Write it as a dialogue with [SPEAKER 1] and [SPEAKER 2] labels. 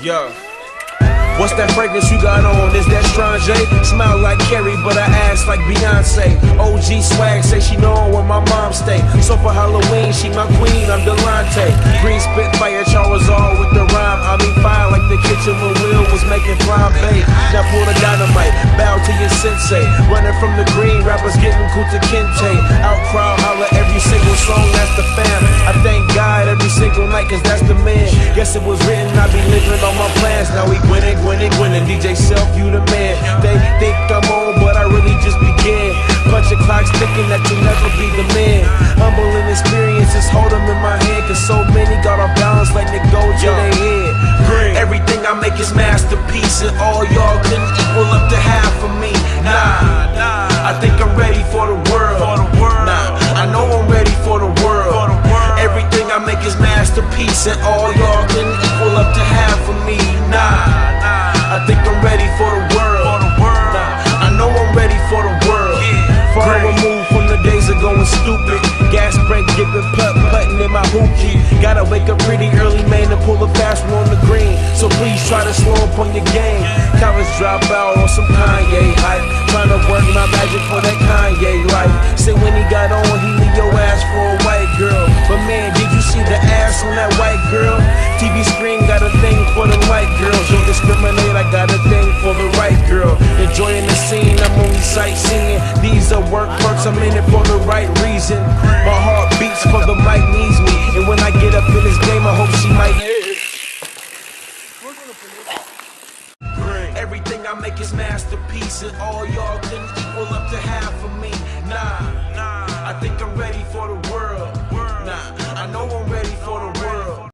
[SPEAKER 1] Yeah. What's that fragrance you got on? Is that Strange? Smile like Carrie, but I ass like Beyonce. OG swag, say she know where my mom stay. So for Halloween, she my queen, I'm Delonte. Green Spitfire, Charizard with the rhyme. I mean fire like the kitchen when Will was making fly bait. Now pull the dynamite, bow to your sensei. Running from the green, rappers getting Kuta Kente. Out crowd, holla every single song, that's the fam. I thank God every single night, cause that's the man. Guess it was written, I be living on my plans. Now we winning. DJ Self, you the man. They think I'm on, but I really just began. Punch your clocks thinking that you'll never be the man. Humbling experiences, hold them in my hand. Cause so many got off balance like they go to their head. Everything I make is masterpiece, and all y'all couldn't equal up to half of me. Nah, I think I'm ready for the world. Nah, I know I'm ready for the world. Everything I make is masterpiece, and all y'all couldn't equal up to half of me. Nah, I think I'm ready for the world. Nah, I know I'm ready for the world. Far removed from the days of going stupid. Gas break, giving putting in my hoopty. Gotta wake up pretty early, man, to pull a fast one on the green. So please try to slow up on your game. College dropout on some Kanye hype. Trying to work my magic for that Kanye life. Say when he got on, he leave your ass for a white girl. But man, did you see the ass on that white girl? TV screen got a thing for the white girls. Don't discriminate, I got a thing for the right girl. Enjoying the scene, I'm only sightseeing. These are work perks, I'm in it for the right reason. My heart beats for the mic needs me. And when I get up in this game, I hope she might hear it. Everything I make is masterpiece, and all y'all couldn't equal